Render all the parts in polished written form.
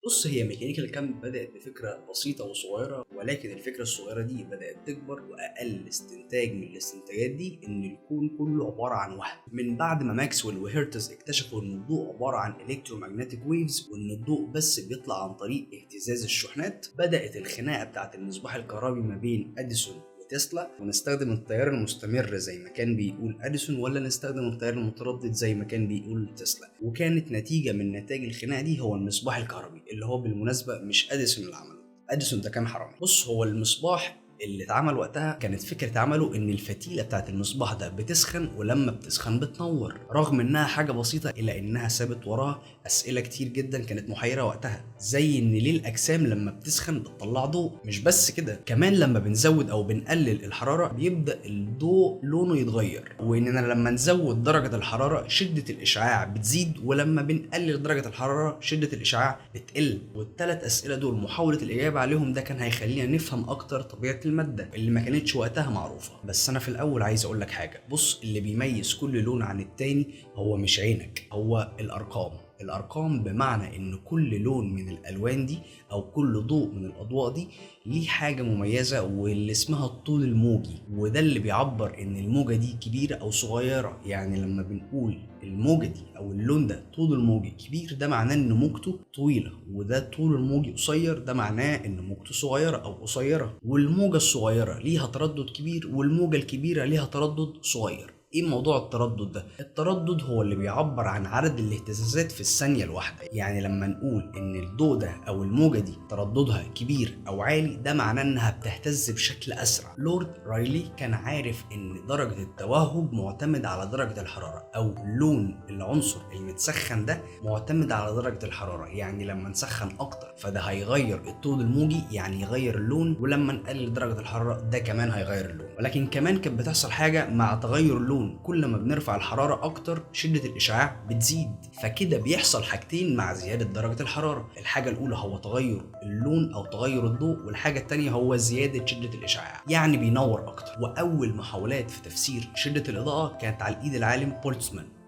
بص، هي ميكانيكا الكم بدأت بفكرة بسيطة وصغيرة، ولكن الفكرة الصغيرة دي بدأت تكبر، وأقل استنتاج من الاستنتاجات دي إن الكون كله عبارة عن وهم. من بعد ما ماكسويل وهيرتز اكتشفوا إن الضوء عبارة عن الكترومagnetic ويفز، وإن الضوء بس بيطلع عن طريق اهتزاز الشحنات، بدأت الخناقة بتاعت المصباح الكهربي ما بين أديسون تسلا، ونستخدم التيار المستمر زي ما كان بيقول اديسون، ولا نستخدم التيار المتردد زي ما كان بيقول تسلا. وكانت نتيجه من نتائج الخناقه دي هو المصباح الكهربي، اللي هو بالمناسبه مش اديسون اللي عمله، اديسون ده كان حرامي. بص، هو المصباح اللي اتعمل وقتها كانت فكرة عمله ان الفتيلة بتاعت المصباح ده بتسخن، ولما بتسخن بتنور. رغم انها حاجة بسيطة الا انها سابت وراها اسئلة كتير جدا كانت محيرة وقتها، زي ان ليه الاجسام لما بتسخن بتطلع ضوء. مش بس كده، كمان لما بنزود او بنقلل الحرارة بيبدأ الضوء لونه يتغير، واننا لما نزود درجة الحرارة شدة الاشعاع بتزيد، ولما بنقلل درجة الحرارة شدة الاشعاع بتقل. والثلاث اسئلة دول محاولة الاجابة عليهم ده كان هيخلينا نفهم اكتر طبيعة المادة اللي ما كانتش وقتها معروفة. بس انا في الاول عايز اقول لك حاجة. بص، اللي بيميز كل لون عن التاني هو مش عينك، هو الارقام بمعنى ان كل لون من الالوان دي او كل ضوء من الاضواء دي ليه حاجة مميزة واللي اسمها الطول الموجي، وده اللي بيعبر ان الموجة دي كبيرة او صغيرة. يعني لما بنقول الموجة دي او اللون ده طول الموجي كبير، ده معناه ان موجته طويلة، وده طول الموجي قصير، ده معناه ان موجته صغيرة او قصيرة. والموجة الصغيرة ليها تردد كبير، والموجة الكبيرة ليها تردد صغير. ايه موضوع التردد ده؟ التردد هو اللي بيعبر عن عدد الاهتزازات في الثانية الواحدة. يعني لما نقول ان الضوء ده او الموجة دي ترددها كبير او عالي، ده معناه انها بتهتز بشكل اسرع. لورد رايلي كان عارف ان درجة التوهج معتمد على درجة الحرارة، او لون العنصر المتسخن ده معتمد على درجة الحرارة. يعني لما نسخن اكتر فده هيغير الطول الموجي، يعني يغير اللون، ولما نقلل درجة الحرارة ده كمان هيغير اللون. ولكن كمان كانت بتحصل حاجة مع تغير اللون، كل ما بنرفع الحرارة اكتر شدة الاشعاع بتزيد. فكده بيحصل حاجتين مع زيادة درجة الحرارة. الحاجة الاولى هو تغير اللون او تغير الضوء، والحاجة التانية هو زيادة شدة الاشعاع، يعني بينور اكتر. واول محاولات في تفسير شدة الاضاءة كانت على ايد العالم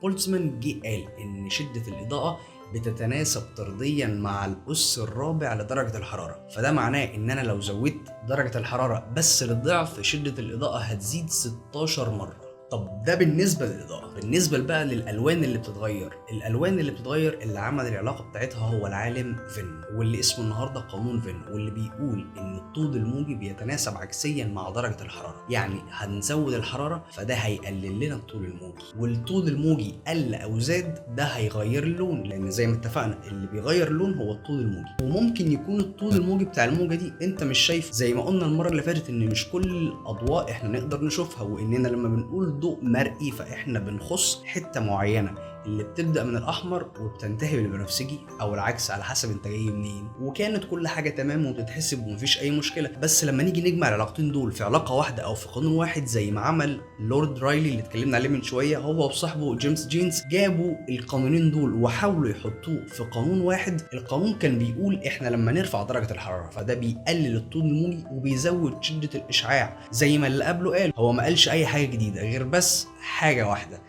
بولتزمان جه قال ان شدة الاضاءة بتتناسب طرديا مع الأس الرابع لدرجة الحرارة. فده معناه ان انا لو زودت درجة الحرارة بس للضعف، شدة الإضاءة هتزيد 16 مرة. طب ده بالنسبة للإضاءة. بالنسبة بقى للألوان اللي بتتغير، اللي عمل العلاقة بتاعتها هو العالم فين، واللي اسمه النهاردة قانون فين، واللي بيقول إن الطول الموجي بيتناسب عكسيا مع درجة الحرارة. يعني هنزود الحرارة فده هيقلل لنا الطول الموجي، والطول الموجي قل أو زاد ده هيغير اللون، لأن زي ما اتفقنا اللي بيغير اللون هو الطول الموجي. وممكن يكون الطول الموجي بتاع الموجة دي أنت مش شايف، زي ما قلنا المرة اللي فاتت إن مش كل الأضواء إحنا نقدر نشوفها، وإننا لما بنقول ضوء مرئي فاحنا بنخص حته معينه اللي بتبدا من الاحمر وبتنتهي بالبنفسجي، او العكس على حسب انت جاي منين. وكانت كل حاجه تمام وبتتحسب ومفيش اي مشكله. بس لما نيجي نجمع العلاقتين دول في علاقه واحده او في قانون واحد، زي ما عمل لورد رايلي اللي اتكلمنا عليه من شويه، هو وصاحبه جيمس جينز جابوا القانونين دول وحاولوا يحطوه في قانون واحد. القانون كان بيقول احنا لما نرفع درجه الحراره فده بيقلل الطول الموجي وبيزود شده الاشعاع، زي ما اللي قبله قال. هو ما قالش اي حاجه جديده غير بس حاجه واحده،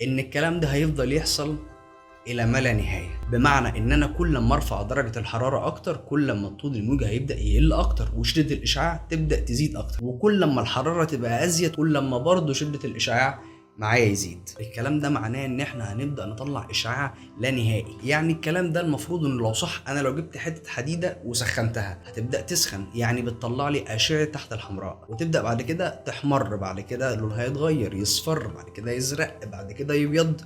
ان الكلام ده هيفضل يحصل الى ما لا نهايه. بمعنى ان انا كل ما ارفع درجه الحراره اكتر، كل ما الطول الموجي هيبدا يقل اكتر وشده الاشعاع تبدا تزيد اكتر، وكل ما الحراره تبقى ازيد كل ما برضه شده الاشعاع معايا يزيد. الكلام ده معناه ان احنا هنبدا نطلع اشعاع لا نهائي. يعني الكلام ده المفروض انه لو صح، انا لو جبت حته حديده وسخنتها هتبدا تسخن، يعني بتطلع لي اشعه تحت الحمراء، وتبدا بعد كده تحمر، بعد كده لونها يتغير يصفر، بعد كده يزرق، بعد كده يبيض.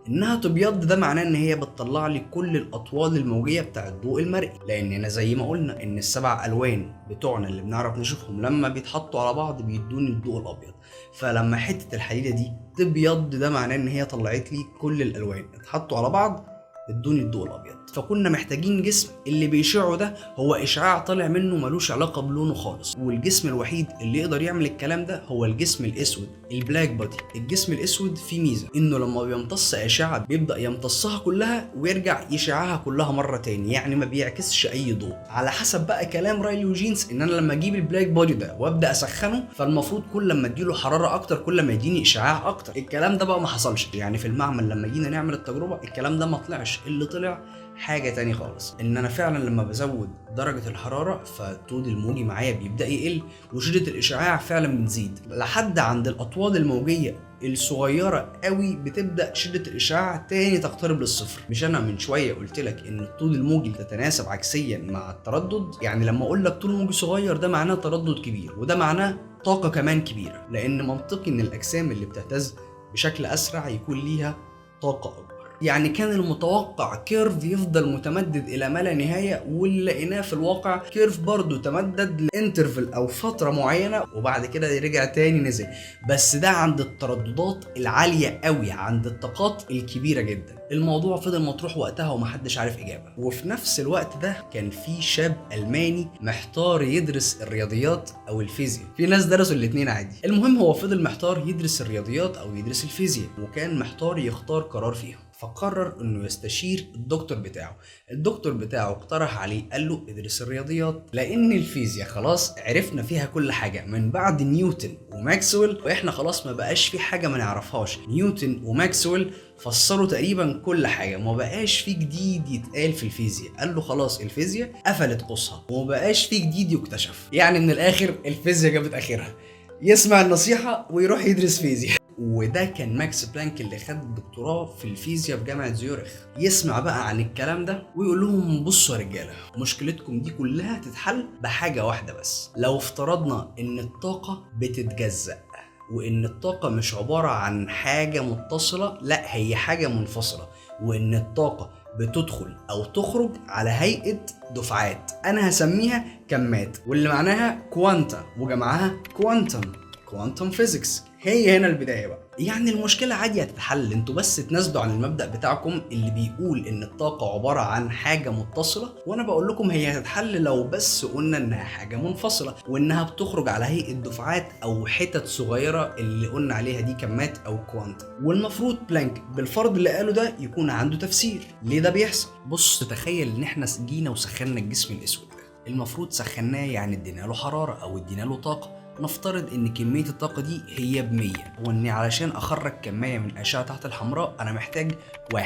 انها تبيض ده معناه ان هي بتطلع لي كل الاطوال الموجيه بتاع الضوء المرئي، لاننا زي ما قلنا ان السبع الوان بتوعنا اللي بنعرف نشوفهم لما بيتحطوا على بعض بيدوني الضوء الابيض. فلما حته الحديده دي تبيض ده معناه ان هي طلعت لي كل الالوان اتحطوا على بعض ادوني الضوء الابيض. فكنا محتاجين جسم اللي بيشعه ده هو اشعاع طالع منه ملوش علاقه بلونه خالص، والجسم الوحيد اللي يقدر يعمل الكلام ده هو الجسم الاسود، البلاك بودي. الجسم الاسود فيه ميزه انه لما بيمتص اشعه بيبدا يمتصها كلها ويرجع يشعها كلها مره تاني، يعني ما بيعكسش اي ضوء. على حسب بقى كلام رايلي وجينز ان انا لما اجيب البلاك بودي ده وابدا اسخنه فالمفروض كل ما اديله حراره اكتر كل ما يديني اشعاع اكتر. الكلام ده بقى ما حصلش، يعني في المعمل لما جينا نعمل التجربه الكلام ده ما طلعش. اللي طلع حاجة تاني خالص، ان انا فعلا لما بزود درجة الحرارة فالطول الموجي معايا بيبدأ يقل، وشدة الاشعاع فعلا بتزيد لحد عند الاطوال الموجية الصغيرة قوي بتبدأ شدة الاشعاع تاني تقترب للصفر. مش انا من شوية قلت لك ان الطول الموجي تتناسب عكسيا مع التردد؟ يعني لما اقول لك طول موجي صغير ده معناه تردد كبير، وده معناه طاقة كمان كبيرة، لان منطقي ان الاجسام اللي بتهتز بشكل اسرع يكون ليها طاقة اكبر. يعني كان المتوقع كيرف يفضل متمدد الى ما لا نهايه، واللي لقيناه في الواقع كيرف برضو تمدد لانترفل او فتره معينه وبعد كده رجع تاني نزل، بس ده عند الترددات العاليه قوي، عند الطاقات الكبيره جدا. الموضوع فضل مطروح وقتها ومحدش عارف اجابه. وفي نفس الوقت ده كان في شاب الماني محتار يدرس الرياضيات او الفيزياء، في ناس درسوا الاثنين عادي. المهم هو فضل محتار يدرس الرياضيات او يدرس الفيزياء، وكان محتار يختار قرار فيهم، فقرر انه يستشير الدكتور بتاعه. الدكتور بتاعه اقترح عليه قال له ادرس الرياضيات، لان الفيزياء خلاص عرفنا فيها كل حاجه من بعد نيوتن وماكسويل، واحنا خلاص ما بقاش في حاجه ما نعرفهاش. نيوتن وماكسويل فسروا تقريبا كل حاجه، ما بقاش في جديد يتقال في الفيزياء. قال له خلاص الفيزياء قفلت قوسها وما بقاش في جديد يكتشف. يعني من الاخر الفيزياء جابت اخرها، يسمع النصيحه ويروح يدرس فيزياء. وده كان ماكس بلانك اللي خد الدكتوراه في الفيزياء في جامعة زيورخ. يسمع بقى عن الكلام ده ويقول لهم بصوا يا رجالة، مشكلتكم دي كلها تتحل بحاجة واحدة بس. لو افترضنا ان الطاقة بتتجزأ، وان الطاقة مش عبارة عن حاجة متصلة، لا هي حاجة منفصلة، وان الطاقة بتدخل او تخرج على هيئة دفعات، انا هسميها كمات، واللي معناها كوانتا وجمعها كوانتم فيزيكس. هي هنا البداية بقى. يعني المشكلة عادي هتتحل، انتوا بس تنازلوا عن المبدأ بتاعكم اللي بيقول ان الطاقة عبارة عن حاجة متصلة، وانا بقول لكم هي هتتحل لو بس قلنا انها حاجة منفصلة، وانها بتخرج على هيئة دفعات او حتت صغيرة اللي قلنا عليها دي كمات او كوانتم. والمفروض بلانك بالفرض اللي قاله ده يكون عنده تفسير ليه ده بيحصل. بص تتخيل ان احنا جينا وسخنا الجسم الاسود ده، المفروض سخناه يعني ادينا له حرارة او ادينا له طاقة. نفترض ان كمية الطاقة دي هي ب100، واني علشان اخرج كمية من الاشعة تحت الحمراء انا محتاج 1،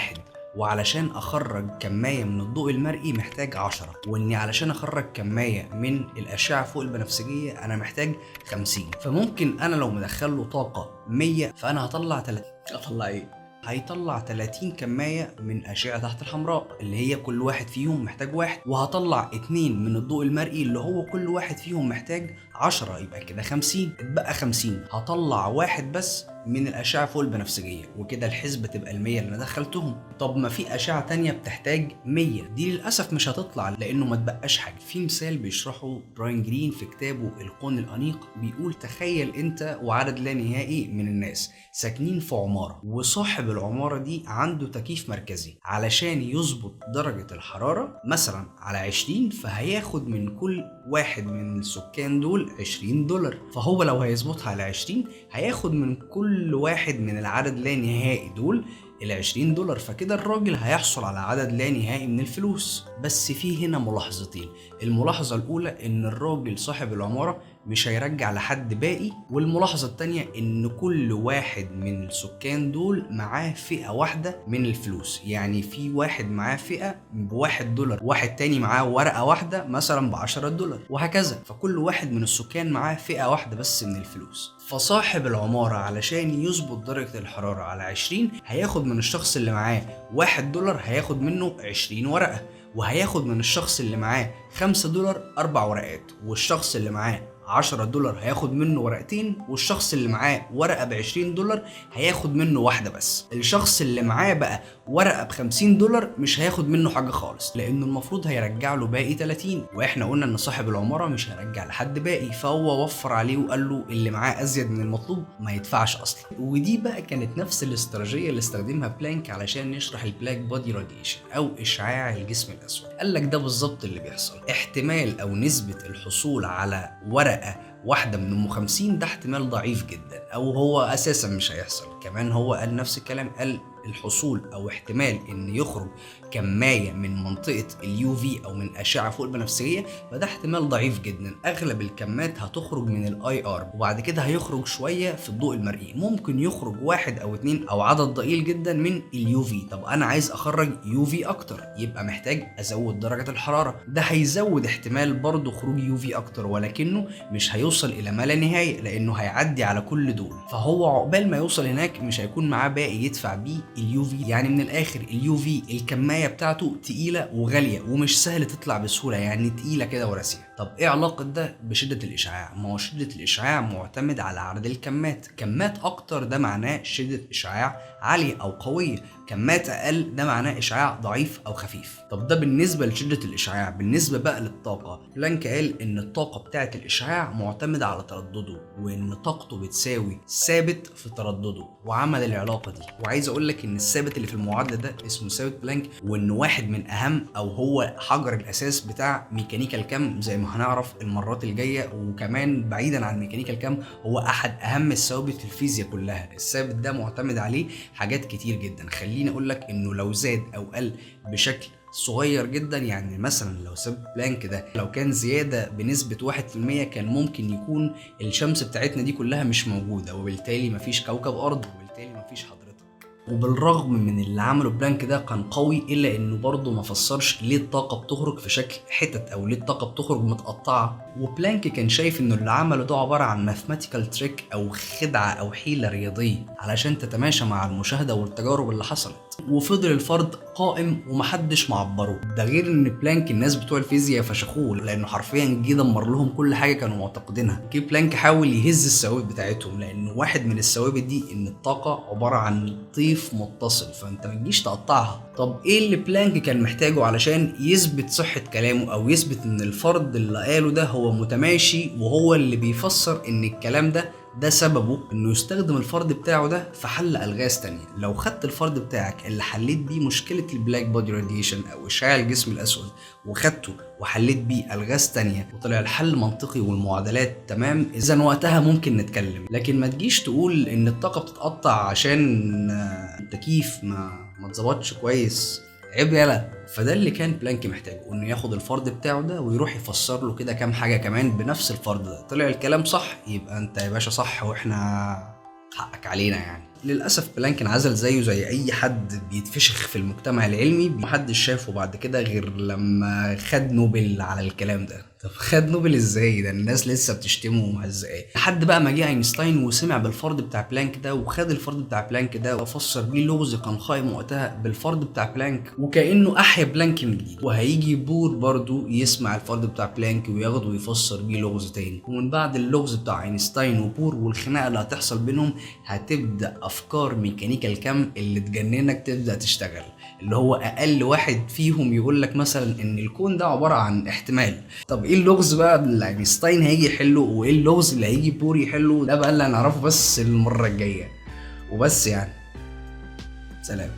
وعلشان اخرج كمية من الضوء المرئي محتاج 10، واني علشان اخرج كمية من الاشعة فوق البنفسجية انا محتاج 50. فممكن انا لو مدخله طاقة 100 فانا هطلع 30. اطلع ايه؟ هيطلع 30 كمية من أشعة تحت الحمراء اللي هي كل واحد فيهم محتاج 1، وهطلع 2 من الضوء المرئي اللي هو كل واحد فيهم محتاج 10، يبقى كده 50. اتبقى 50، هطلع 1 بس من الأشعة فوق البنفسجية، وكده الحسبة تبقى ال100 اللي أنا دخلتهم. طب ما في أشعة تانية بتحتاج 100، دي للأسف مش هتطلع لأنه ما تبقاش حاجة. في مثال بيشرحه براين جرين في كتابه الكون الأنيق، بيقول تخيل أنت وعدد لا نهائي من الناس ساكنين في عمارة، وصاحب العمارة دي عنده تكييف مركزي. علشان يظبط درجة الحرارة مثلا على 20، فهياخد من كل واحد من السكان دول $20. فهو لو هيظبطها على 20 هياخد من كل واحد من العدد لا نهائي دول $20. فكده الراجل هيحصل على عدد لا نهائي من الفلوس. بس في هنا ملاحظتين. الملاحظة الأولى إن الراجل صاحب العمارة مش هيرجع لحد باقي، والملاحظة التانية إن كل واحد من السكان دول معاه فئة واحدة من الفلوس. يعني في واحد معاه فئة $1، واحد تاني معاه ورقة واحدة مثلا $10، وهكذا. فكل واحد من السكان معاه فئة واحدة بس من الفلوس. فصاحب العمارة علشان يظبط درجة الحرارة على 20 هياخد من الشخص اللي معاه $1 هياخد منه 20 ورقة، وهياخد من الشخص اللي معاه $5 4 ورقات، والشخص اللي معاه $10 هياخد منه ورقتين، والشخص اللي معاه ورقة $20 هياخد منه واحدة بس. الشخص اللي معاه بقى ورقة $50 مش هياخد منه حاجة خالص، لأنه المفروض هيرجع له باقي 30، وإحنا قلنا إن صاحب العمارة مش هيرجع لحد باقي، فهو وفر عليه وقال له اللي معاه أزيد من المطلوب ما يدفعش أصلا. ودي بقى كانت نفس الاستراتيجية اللي استخدمها بلانك علشان يشرح البلاك بودي راديشن أو إشعاع الجسم الأسود. قال لك ده بالظبط اللي بيحصل. احتمال أو نسبة الحصول على ورقة واحدة من أم 50 ده احتمال ضعيف جدا، أو هو أساسا مش هيحصل. كمان هو قال نفس الكلام، قال الحصول او احتمال ان يخرج كمايه من منطقه اليو في او من اشعه فوق البنفسجيه، فده احتمال ضعيف جدا. اغلب الكمات هتخرج من الاي ار وبعد كده هيخرج شويه في الضوء المرئي، ممكن يخرج 1 أو 2 او عدد ضئيل جدا من اليو في. طب انا عايز اخرج يو في اكتر، يبقى محتاج ازود درجه الحراره، ده هيزود احتمال برضه خروج يو في اكتر، ولكنه مش هيوصل الى ما لا نهايه لانه هيعدي على كل دول. فهو عقبال ما يوصل هناك مش هيكون معاه باقي يدفع بيه اليو في. يعني من الاخر اليو في الكميه بتاعته تقيله وغاليه ومش سهل تطلع بسهوله، يعني تقيله كده وراسيه. طب ايه علاقه ده بشده الاشعاع؟ ما هو شده الاشعاع معتمد على عدد الكمات، كمات اكتر ده معناه شده اشعاع عاليه او قويه، كمات اقل ده معناه اشعاع ضعيف او خفيف. طب ده بالنسبه لشده الاشعاع. بالنسبه بقى للطاقه، بلانك قال ان الطاقه بتاعه الاشعاع معتمده على تردده، وان طاقته بتساوي ثابت في تردده، وعمل العلاقه دي. وعايز اقول لك ان الثابت اللي في المعادله ده اسمه ثابت بلانك، وانه واحد من اهم او هو حجر الاساس بتاع ميكانيكا الكم زي ما هنعرف المرات الجايه. وكمان بعيدا عن ميكانيكا الكم هو احد اهم الثوابت في الفيزياء كلها. الثابت ده معتمد عليه حاجات كتير جدا. خليني اقول لك انه لو زاد او قل بشكل صغير جدا، يعني مثلا لو ثابت بلانك ده لو كان زياده بنسبه 1% كان ممكن يكون الشمس بتاعتنا دي كلها مش موجوده، وبالتالي مفيش كوكب ارض، وبالتالي مفيش حضرتك. وبالرغم من اللي عمله بلانك ده كان قوي، الا انه برضه ما فسرش ليه الطاقه بتخرج في شكل حتت او ليه الطاقه بتخرج متقطعه. وبلانك كان شايف انه اللي عمله ده عباره عن ماثماتيكال تريك او خدعه او حيله رياضيه علشان تتماشى مع المشاهده والتجارب اللي حصلت. وفضل الفرض قائم ومحدش معبره. ده غير ان بلانك الناس بتوع الفيزياء فشخوه لانه حرفيا جه دمر لهم كل حاجه كانوا معتقدينها. كي بلانك حاول يهز الثوابت بتاعتهم، لانه واحد من الثوابت دي ان الطاقه عباره عن طيف متصل، فانت ما تجيش تقطعها. طب ايه اللي بلانك كان محتاجه علشان يثبت صحه كلامه او يثبت ان الفرض اللي قاله ده هو متماشي، وهو اللي بيفسر ان الكلام ده سببه انه يستخدم الفرض بتاعه ده في حل الغاز تانية. لو خدت الفرض بتاعك اللي حليت بيه مشكله البلاك بودي راديشن او اشعاع الجسم الاسود وخدته وحليت بيه الغاز تانية وطلع الحل منطقي والمعادلات تمام، اذا وقتها ممكن نتكلم. لكن ما تجيش تقول ان الطاقه بتتقطع عشان التكييف ما اتظبطش كويس، عيب يلا. فده اللي كان بلانك محتاجه، انه ياخد الفرض بتاعه ده ويروح يفسر له كده كام حاجه كمان بنفس الفرض ده. طلع الكلام صح يبقى انت يا باشا صح واحنا حقك علينا يعني. للاسف بلانك انعزل زيه زي اي حد بيتفشخ في المجتمع العلمي، محدش شافه بعد كده غير لما خد نوبل على الكلام ده. طب خد نوبل ازاي؟ ده الناس لسه بتشتمه ومهزقاه لحد بقى ما جه اينشتاين وسمع بالفرض بتاع بلانك ده وخد الفرض بتاع بلانك ده وفسر بيه لغز كان قائم وقتها بالفرض بتاع بلانك، وكانه احيا بلانك من جديد. وهيجي بور برضو يسمع الفرض بتاع بلانك وياخده ويفسر بيه لغز تاني. ومن بعد اللغز بتاع اينشتاين وبور والخناقه اللي هتحصل بينهم هتبدا افكار ميكانيكا الكم اللي تجننك تبدا تشتغل، اللي هو اقل واحد فيهم يقول لك مثلا ان الكون ده عباره عن احتمال. طب ايه اللغز بقى اللي اينشتاين هيجي يحله وايه اللغز اللي هيجي بور يحله؟ ده بقى اللي هنعرفه بس المره الجايه. وبس يعني، سلام.